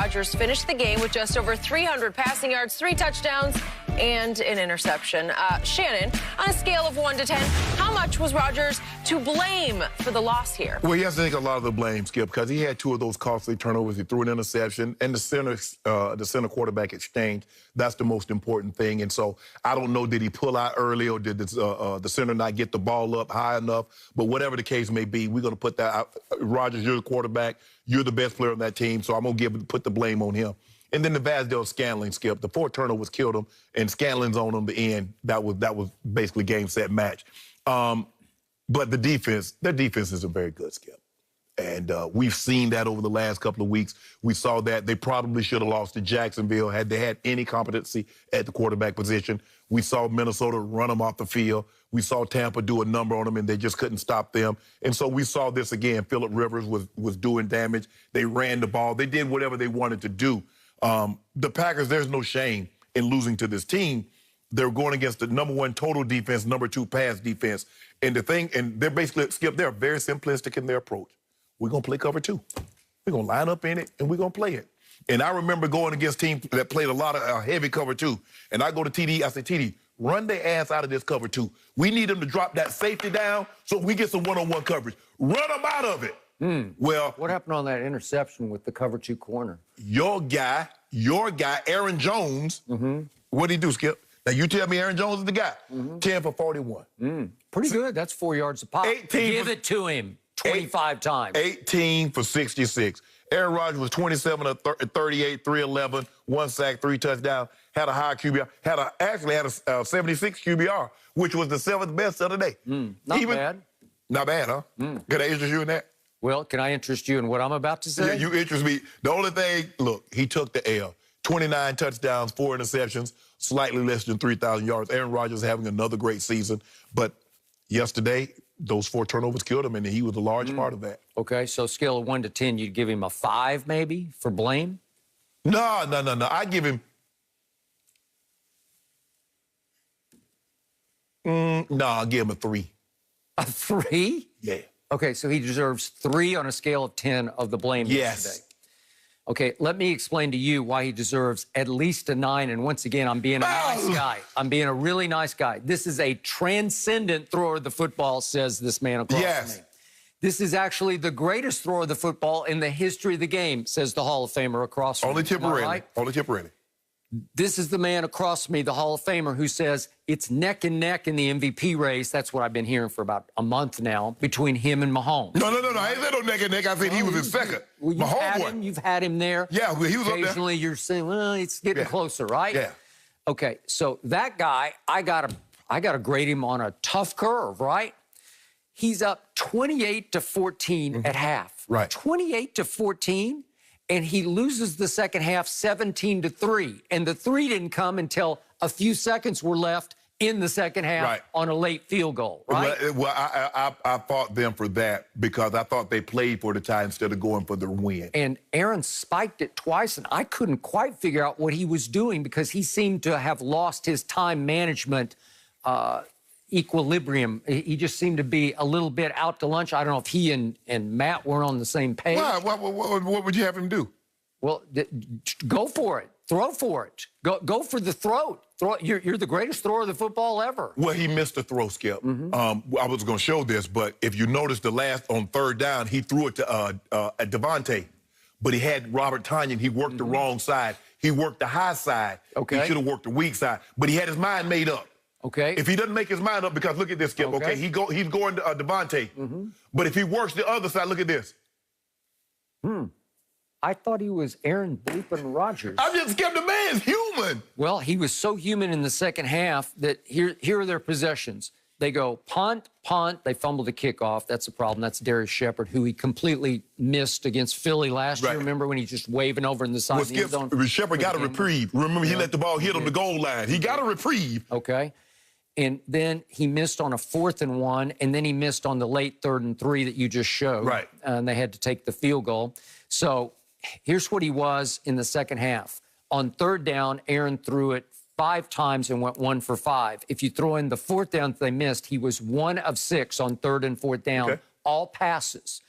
Rodgers finished the game with just over 300 passing yards, 3 touchdowns, and an interception. Shannon, on a scale of 1 to 10, how much was Rodgers to blame for the loss here? Well, he has to take a lot of the blame, Skip, because he had 2 of those costly turnovers. He threw an interception, and the center quarterback exchange. That's the most important thing. And so I don't know, did he pull out early or did the center not get the ball up high enough? But whatever the case may be, we're going to put that out. Rodgers, you're the quarterback. You're the best player on that team, so I'm going to put the blame on him. And then the Vasdale-Scantling, Skip. The 4 turnovers killed him, and Scantling's on the end. That was basically game, set, match. But the defense, their defense isn't very good, Skip. And we've seen that over the last couple of weeks. We saw that they probably should have lost to Jacksonville had they had any competency at the quarterback position. We saw Minnesota run them off the field. We saw Tampa do a number on them, and they just couldn't stop them. And so we saw this again. Phillip Rivers was doing damage. They ran the ball. They did whatever they wanted to do. The Packers, there's no shame in losing to this team. They're going against the #1 total defense, #2 pass defense. And they're basically, Skip, they're very simplistic in their approach. We're going to play cover 2. We're going to line up in it, and we're going to play it. And I remember going against teams that played a lot of heavy cover 2. And I go to TD, I say, TD, run their ass out of this cover 2. We need them to drop that safety down so we get some one-on-one coverage. Run them out of it. Well, what happened on that interception with the cover 2 corner? Your guy, Aaron Jones, what did he do, Skip? Now, you tell me Aaron Jones is the guy. 10 for 41. Pretty good. That's 4 yards a pop. Give it to him 25 times. 18 for 66. Aaron Rodgers was 27 of 38, 311, 1 sack, 3 touchdowns, had a high QBR, actually had a 76 QBR, which was the 7th best of the day. Not bad. Not bad, huh? Could I interest you in that? Well, can I interest you in what I'm about to say? Yeah, you interest me. The only thing, look, he took the L. 29 touchdowns, 4 interceptions, slightly less than 3,000 yards. Aaron Rodgers having another great season. But yesterday, those 4 turnovers killed him, and he was a large part of that. Okay, so scale of 1 to 10, you'd give him a 5 maybe for blame? No. I give him... I'll give him a 3. A 3? Yeah. Okay, so he deserves 3 on a scale of 10 of the blame yesterday. Okay, let me explain to you why he deserves at least a 9. And once again, I'm being a nice guy. I'm being a really nice guy. This is a transcendent thrower of the football, says this man across from me. This is actually the greatest thrower of the football in the history of the game, says the Hall of Famer across from me. Only temporarily. Right? Only temporarily. This is the man across from me, the Hall of Famer, who says it's neck and neck in the MVP race. That's what I've been hearing for about a month now, between him and Mahomes. No. I ain't said no neck and neck. I said he was in second. Well, you've had him there. Yeah, well, he was up there. Occasionally you're saying, well, it's getting closer, right? Yeah. Okay, so that guy, I gotta grade him on a tough curve, right? He's up 28-14 at half. Right. 28-14. And he loses the second half 17-3. And the 3 didn't come until a few seconds were left in the second half on a late field goal, right? Well, I fought them for that because I thought they played for the tie instead of going for the win. And Aaron spiked it twice, and I couldn't quite figure out what he was doing because he seemed to have lost his time management equilibrium. He just seemed to be a little bit out to lunch. I don't know if he and Matt weren't on the same page. Why? What would you have him do? Well, go for it. Throw for it. Go for the throat. You're the greatest thrower of the football ever. Well, he missed a throw, Skip. I was going to show this, but if you notice on 3rd down, he threw it to Devontae, but he had Robert Tonyan. He worked the wrong side. He worked the high side. Okay. He should have worked the weak side, but he had his mind made up. Okay. If he doesn't make his mind up, because look at this, Skip, okay? He's going to Devontae. But if he works the other side, look at this. I thought he was Aaron Bleepin Rodgers. I just Skip, the man's human. Well, he was so human in the second half that here are their possessions. They go punt. They fumble the kickoff. That's a problem. That's Darius Shepard, who he completely missed against Philly last year. Remember when he's just waving over in the side of the end zone? Shepard got a reprieve. Remember, he let the ball hit on the goal line. He got a reprieve. Okay. And then he missed on a 4th and 1, and then he missed on the late 3rd and 3 that you just showed. Right. And they had to take the field goal. So here's what he was in the second half. On 3rd down, Aaron threw it 5 times and went 1 for 5. If you throw in the 4th down that they missed, he was 1 of 6 on 3rd and 4th down, all passes.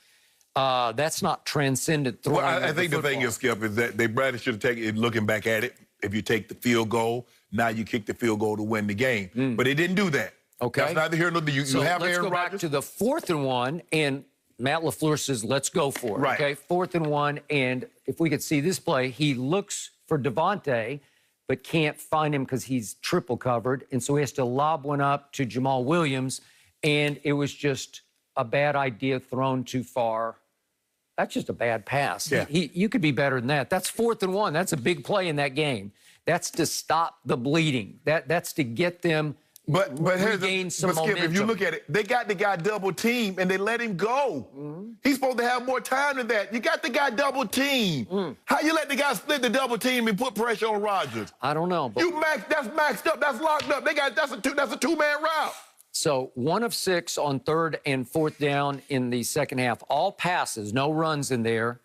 That's not transcendent throwing. Well, I think the thing is, Skip, is that they probably should have taken it, looking back at it, if you take the field goal, now you kick the field goal to win the game. But they didn't do that. Okay. That's neither here nor there. You have let's Aaron go back Rodgers. to the 4th and 1, and Matt LaFleur says, let's go for it. Right. Okay, 4th and 1, and if we could see this play, he looks for Devontae, but can't find him because he's triple covered, and so he has to lob one up to Jamal Williams, and it was just a bad idea thrown too far. That's just a bad pass. Yeah. You could be better than that. That's 4th and 1. That's a big play in that game. That's to stop the bleeding. That's to get them regain some momentum. Skip, if you look at it, they got the guy double team and they let him go. He's supposed to have more time than that. You got the guy double team. How you let the guy split the double team and put pressure on Rodgers? I don't know. But That's maxed up. That's locked up. That's a two-man route. So 1 of 6 on 3rd and 4th down in the second half. All passes, no runs in there.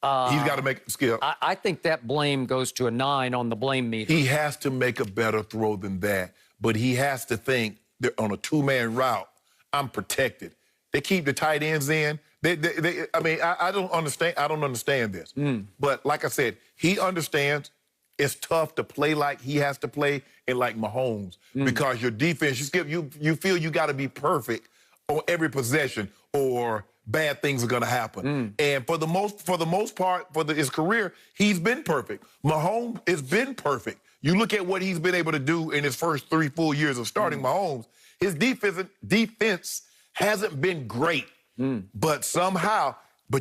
He's got to make a skill. I think that blame goes to a 9 on the blame meter. He has to make a better throw than that, but he has to think that on a two-man route, I'm protected. They keep the tight ends in. I don't understand. I don't understand this. But like I said, he understands it's tough to play like he has to play and like Mahomes because your defense, you feel you got to be perfect on every possession or bad things are going to happen. And for the most part, for his career, he's been perfect. Mahomes has been perfect. You look at what he's been able to do in his first 3 full years of starting Mahomes. His defense hasn't been great, but somehow,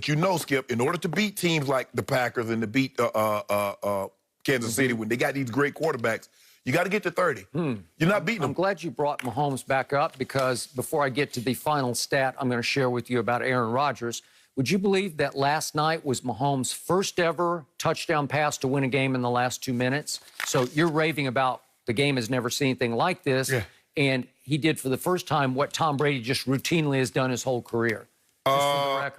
you know, Skip, in order to beat teams like the Packers and to beat Kansas City when they got these great quarterbacks, you got to get to 30. You're not beating them. I'm glad you brought Mahomes back up because before I get to the final stat I'm going to share with you about Aaron Rodgers, would you believe that last night was Mahomes' first ever touchdown pass to win a game in the last 2 minutes? So you're raving about the game has never seen anything like this. Yeah. And he did for the first time what Tom Brady just routinely has done his whole career.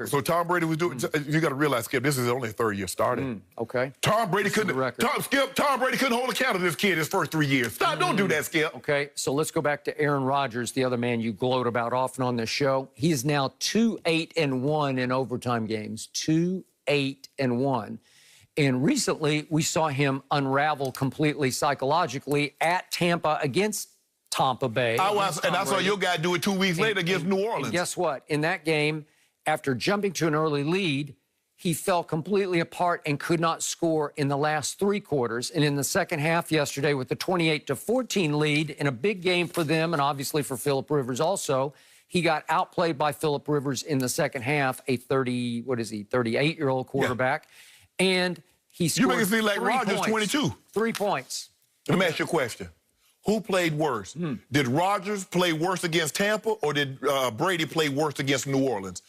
So Tom Brady was doing. You got to realize, Skip, this is only 3rd year starting. Okay. Tom Brady couldn't. Tom Brady couldn't hold a count of this kid his first 3 years. Stop! Don't do that, Skip. Okay. So let's go back to Aaron Rodgers, the other man you gloat about often on this show. He is now 2-8-1 in overtime games. 2-8-1. And recently we saw him unravel completely psychologically at Tampa against Tampa Bay. I saw your guy do it 2 weeks later against New Orleans. And guess what? In that game, after jumping to an early lead, he fell completely apart and could not score in the last 3 quarters. And in the second half yesterday with the 28-14 lead in a big game for them and obviously for Phillip Rivers also, he got outplayed by Phillip Rivers in the second half, a 38-year-old quarterback. Yeah. And he scored. You make it seem like Rodgers 22. 3 points. Let me ask you a question. Who played worse? Did Rodgers play worse against Tampa or did Brady play worse against New Orleans?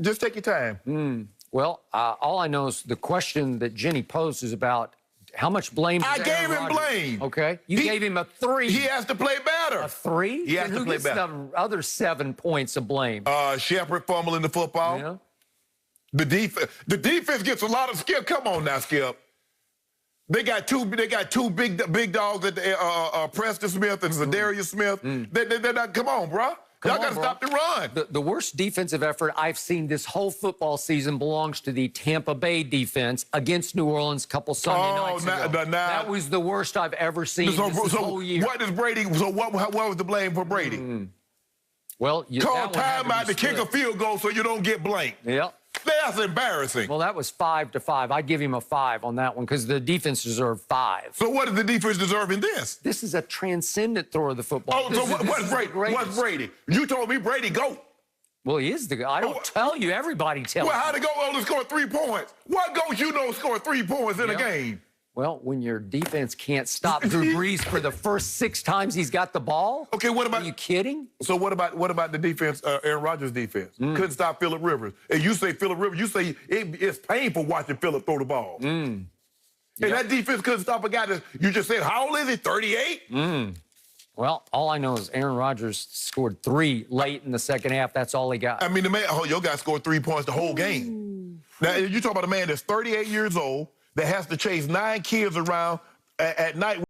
Just take your time. Well, all I know is the question that Jenny posed is about how much blame I gave him blame. Okay. You gave him a 3. He has to play better. A 3? He has to play better. Who gets the other 7 points of blame? Shepard fumbling the football. Yeah. The defense gets a lot of Skip. Come on now, Skip. They got two big dogs at the Preston Smith and Zadarius Smith. They're not. Come on, bro. Y'all got to stop the run. The worst defensive effort I've seen this whole football season belongs to the Tampa Bay defense against New Orleans a couple Sunday nights ago. That was the worst I've ever seen this whole year. What does Brady? So what was the blame for Brady? Well, call timeout to kick a field goal so you don't get blamed. Yeah. That's embarrassing. Well, that was 5-5. I'd give him a 5 on that one because the defense deserved 5. So what does the defense deserve in this? This is a transcendent throw of the football. Oh, so what's Brady? What's Brady? You told me Brady GOAT. Well, he is the GOAT. I don't tell you. Everybody tells you. Well, how to go only score 3 points? What GOAT you know score 3 points in a game? Well, when your defense can't stop Drew Brees for the first 6 times he's got the ball. Okay, what about? Are you kidding? So what about the defense? Aaron Rodgers' defense couldn't stop Phillip Rivers. And you say Phillip Rivers, you say it's painful watching Phillip throw the ball. And that defense couldn't stop a guy that you just said. How old is he? 38. Well, all I know is Aaron Rodgers scored 3 late in the second half. That's all he got. I mean, your guy scored 3 points the whole game. Now you talk about a man that's 38 years old that has to chase 9 kids around at night.